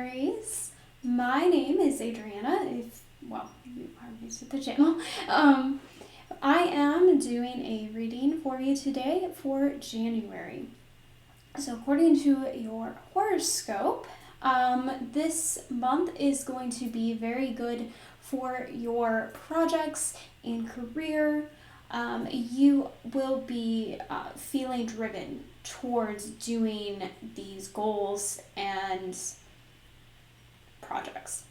Aries. My name is Adriana, you are new to the channel. I am doing a reading for you today for January. So according to your horoscope, this month is going to be very good for your projects and career. You will be feeling driven towards doing these goals and projects.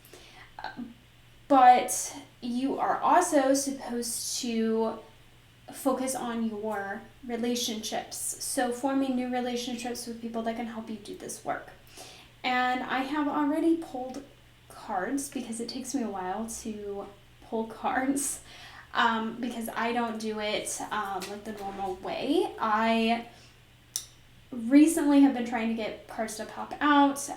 But you are also supposed to focus on your relationships. So forming new relationships with people that can help you do this work. And I have already pulled cards because it takes me a while to pull cards because I don't do it like the normal way. I recently have been trying to get cards to pop out,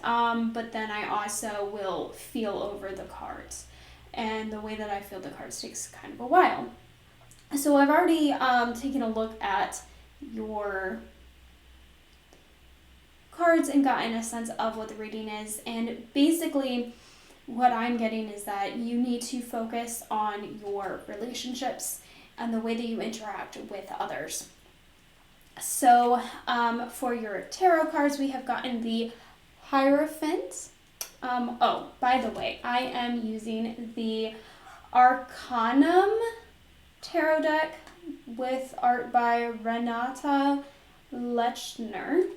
but then I also will feel over the cards. And the way that I feel the cards takes kind of a while. So I've already taken a look at your cards and gotten a sense of what the reading is. And basically what I'm getting is that you need to focus on your relationships and the way that you interact with others. So for your tarot cards, we have gotten the Hierophant. By the way, I am using the Arcanum tarot deck with art by Renata Lechner.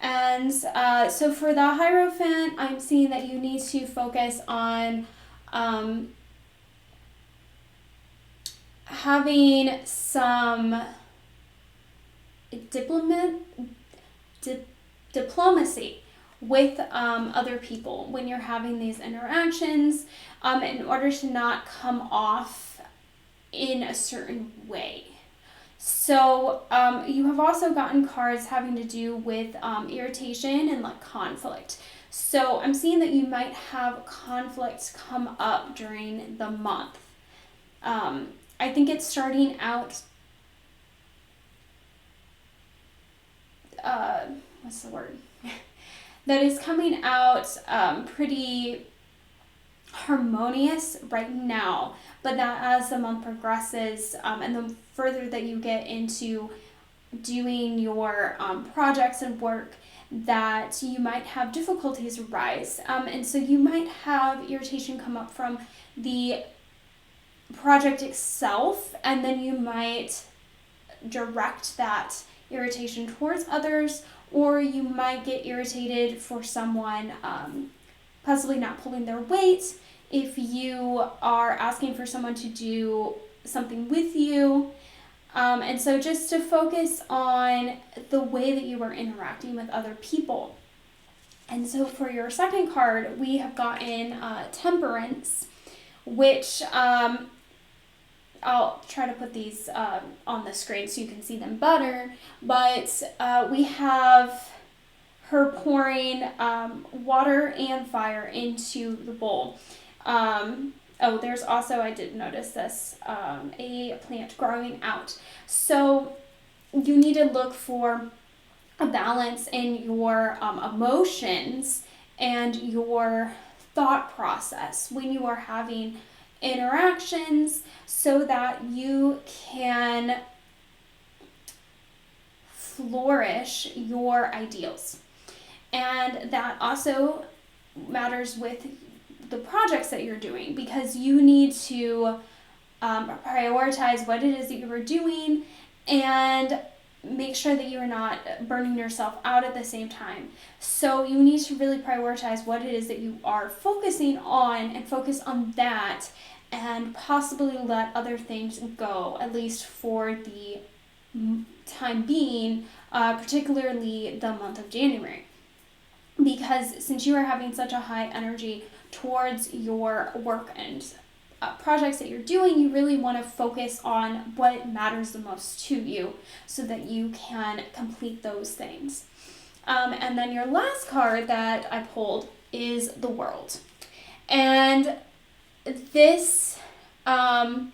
And so for the Hierophant, I'm seeing that you need to focus on having some diplomacy with other people when you're having these interactions in order to not come off in a certain way. So you have also gotten cards having to do with irritation and like conflict. So I'm seeing that you might have conflicts come up during the month. I think it's starting out, what's the word? That is coming out pretty harmonious right now, but that as the month progresses and the further that you get into doing your projects and work, that you might have difficulties arise, and so you might have irritation come up from the project itself, and then you might direct that irritation towards others, or you might get irritated for someone possibly not pulling their weight if you are asking for someone to do something with you. And so just to focus on the way that you are interacting with other people. And so for your second card, we have gotten Temperance, which I'll try to put these on the screen so you can see them better. But we have her pouring water and fire into the bowl. There's also, I did notice this, a plant growing out. So you need to look for a balance in your emotions and your thought process when you are having interactions so that you can flourish your ideals. And that also matters with the projects that you're doing, because you need to prioritize what it is that you are doing and make sure that you are not burning yourself out at the same time. So you need to really prioritize what it is that you are focusing on and focus on that, and possibly let other things go, at least for the time being, particularly the month of January. Because since you are having such a high energy towards your work and projects that you're doing, you really want to focus on what matters the most to you so that you can complete those things. And then your last card that I pulled is the World. And this, so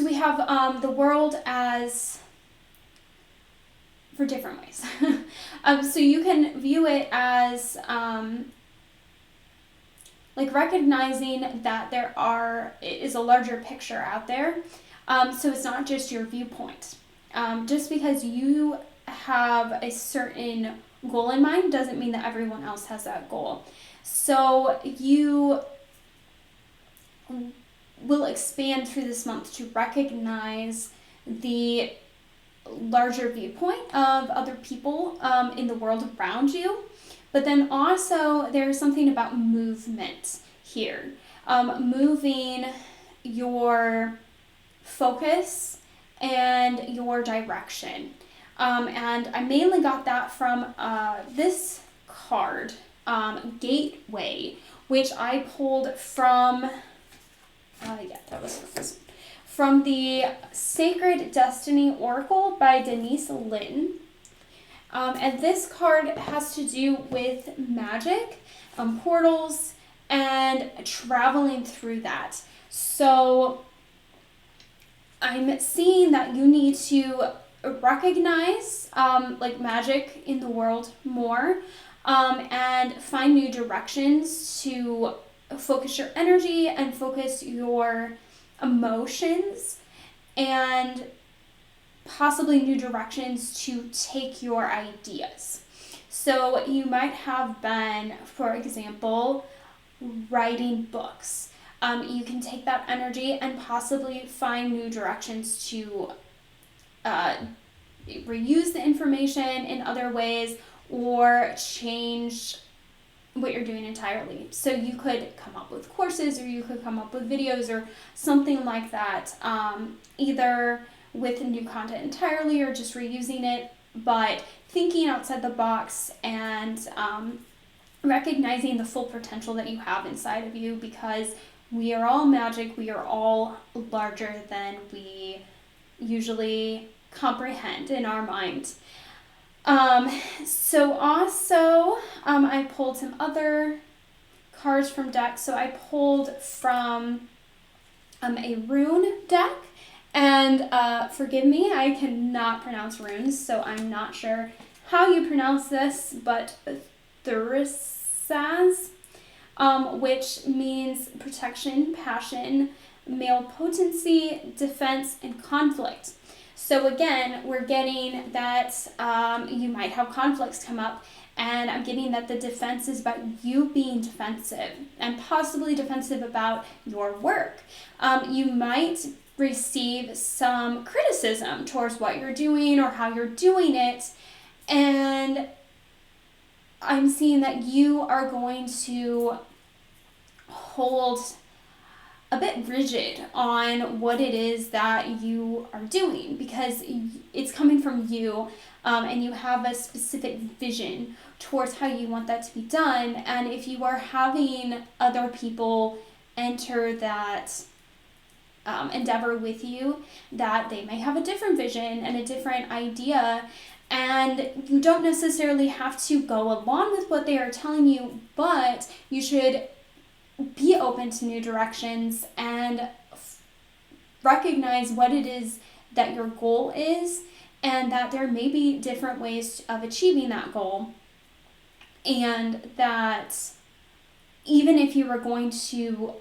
we have the World as for different ways. So you can view it as like recognizing that is a larger picture out there. So it's not just your viewpoint. Just because you have a certain goal in mind doesn't mean that everyone else has that goal. So you will expand through this month to recognize the larger viewpoint of other people in the world around you. But then also there's something about movement here. Moving your focus and your direction. And I mainly got that from this card, Gateway, which I pulled from, from the Sacred Destiny Oracle by Denise Linn. And this card has to do with magic, portals, and traveling through that. So I'm seeing that you need to recognize like magic in the world more, and find new directions to focus your energy and focus your emotions, and possibly new directions to take your ideas. So you might have been, for example, writing books. You can take that energy and possibly find new directions to reuse the information in other ways or change what you're doing entirely. So you could come up with courses, or you could come up with videos or something like that, either with new content entirely or just reusing it, but thinking outside the box and recognizing the full potential that you have inside of you, because we are all magic. We are all larger than we usually comprehend in our mind. So also, I pulled some other cards from decks. So I pulled from a rune deck, and forgive me, I cannot pronounce runes, so I'm not sure how you pronounce this, but Thurisaz, which means protection, passion, male potency, defense, and conflict. So again, we're getting that you might have conflicts come up, and I'm getting that the defense is about you being defensive, and possibly defensive about your work. You might receive some criticism towards what you're doing or how you're doing it, and I'm seeing that you are going to hold a bit rigid on what it is that you are doing, because it's coming from you, and you have a specific vision towards how you want that to be done. And if you are having other people enter that endeavor with you, that they may have a different vision and a different idea, and you don't necessarily have to go along with what they are telling you, but you should be open to new directions and recognize what it is that your goal is, and that there may be different ways of achieving that goal, and that even if you are going to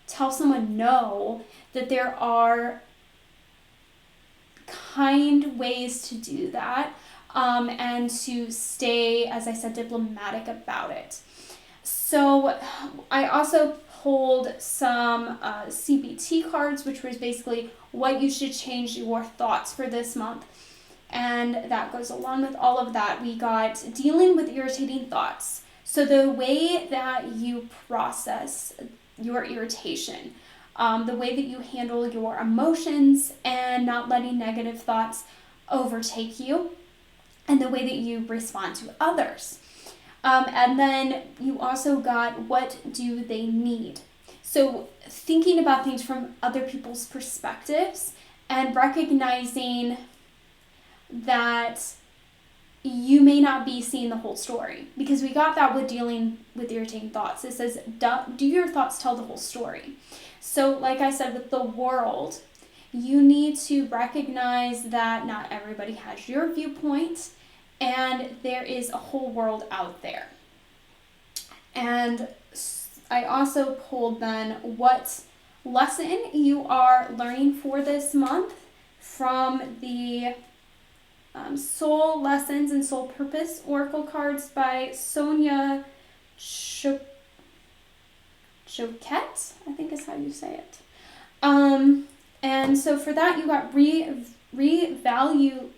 tell someone no, that there are kind ways to do that, and to stay, as I said, diplomatic about it. So I also pulled some CBT cards, which was basically what you should change your thoughts for this month. And that goes along with all of that. We got dealing with irritating thoughts. So the way that you process your irritation, the way that you handle your emotions and not letting negative thoughts overtake you, and the way that you respond to others. And then you also got what do they need. So thinking about things from other people's perspectives and recognizing that you may not be seeing the whole story, because we got that with dealing with irritating thoughts. It says, do your thoughts tell the whole story? So like I said, with the world, you need to recognize that not everybody has your viewpoint, and there is a whole world out there. And I also pulled then what lesson you are learning for this month from the Soul Lessons and Soul Purpose Oracle cards by Sonia Choquette, I think is how you say it. And so for that, you got revaluate.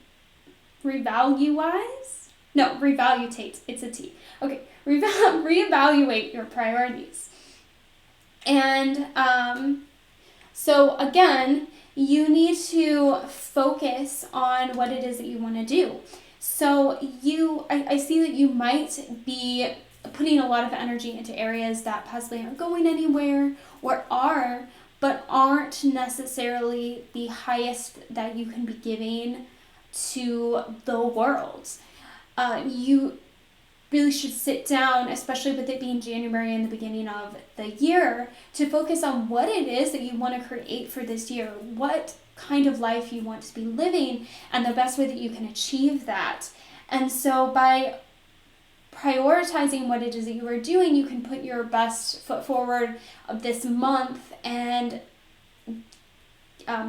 It's a T. Okay, reevaluate your priorities. And so again, you need to focus on what it is that you want to do. So I see that you might be putting a lot of energy into areas that possibly aren't going anywhere or are, but aren't necessarily the highest that you can be giving to the world. You really should sit down, especially with it being January and the beginning of the year, to focus on what it is that you want to create for this year, what kind of life you want to be living, and the best way that you can achieve that. And so by prioritizing what it is that you are doing, you can put your best foot forward of this month and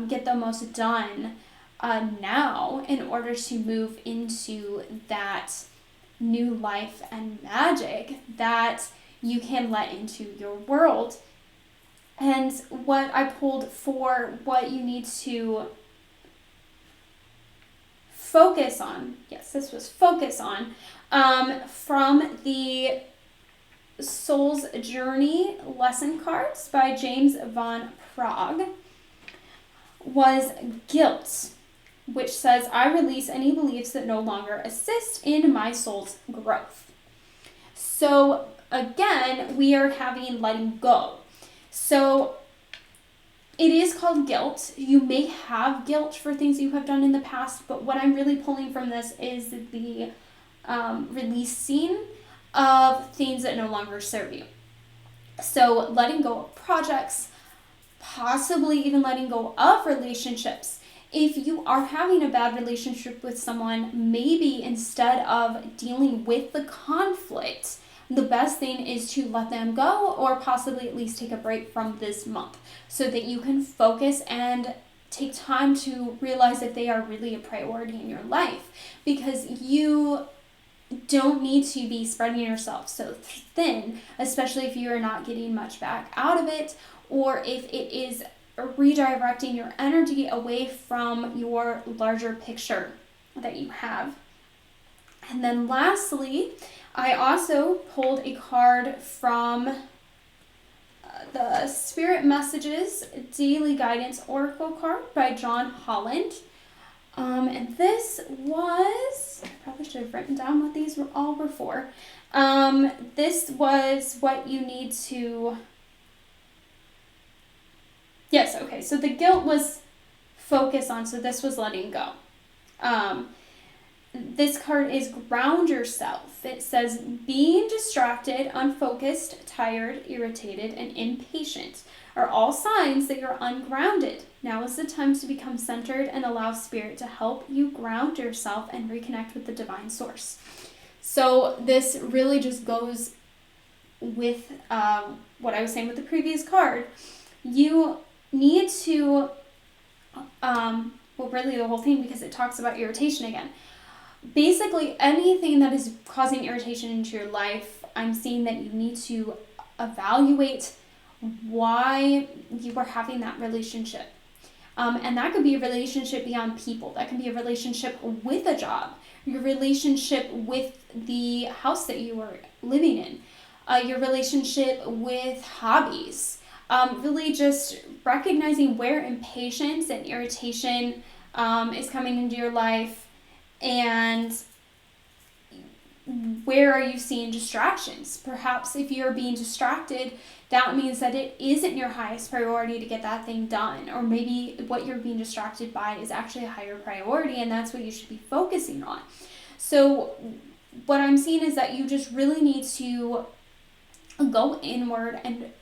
get the most done now in order to move into that new life and magic that you can let into your world. And what I pulled for what you need to focus on, yes, this was focus on, from the Soul's Journey lesson cards by James Van Praagh, was guilt, which says, I release any beliefs that no longer assist in my soul's growth. So again, we are having letting go. So it is called guilt. You may have guilt for things you have done in the past, but what I'm really pulling from this is the releasing of things that no longer serve you. So letting go of projects, possibly even letting go of relationships. If you are having a bad relationship with someone, maybe instead of dealing with the conflict, the best thing is to let them go, or possibly at least take a break from this month so that you can focus and take time to realize if they are really a priority in your life, because you don't need to be spreading yourself so thin, especially if you're not getting much back out of it, or if it is redirecting your energy away from your larger picture that you have. And then lastly, I also pulled a card from the Spirit Messages Daily Guidance Oracle card by John Holland. And this was, I probably should have written down what these all were for. This was what you need to, yes, okay, so the guilt was focus on, so this was letting go. This card is ground yourself. It says, being distracted, unfocused, tired, irritated, and impatient are all signs that you're ungrounded. Now is the time to become centered and allow Spirit to help you ground yourself and reconnect with the divine source. So this really just goes with what I was saying with the previous card. You need to, really the whole thing, because it talks about irritation again. Basically, anything that is causing irritation into your life, I'm seeing that you need to evaluate why you are having that relationship. And that could be a relationship beyond people. That can be a relationship with a job, your relationship with the house that you are living in, your relationship with hobbies. Really just recognizing where impatience and irritation is coming into your life, and where are you seeing distractions? Perhaps if you're being distracted, that means that it isn't your highest priority to get that thing done. Or maybe what you're being distracted by is actually a higher priority, and that's what you should be focusing on. So what I'm seeing is that you just really need to go inward and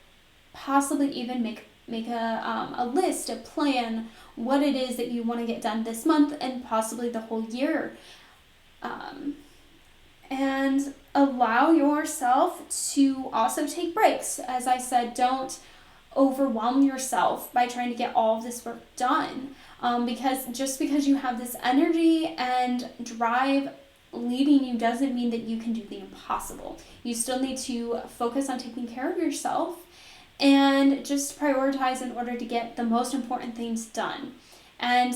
possibly even make a list, a plan, what it is that you want to get done this month and possibly the whole year. And allow yourself to also take breaks. As I said, don't overwhelm yourself by trying to get all of this work done. Because just because you have this energy and drive leading you doesn't mean that you can do the impossible. You still need to focus on taking care of yourself and just prioritize in order to get the most important things done. And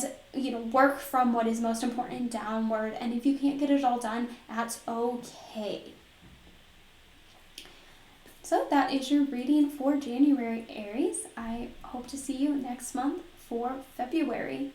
work from what is most important downward. And if you can't get it all done, that's okay. So that is your reading for January, Aries. I hope to see you next month for February.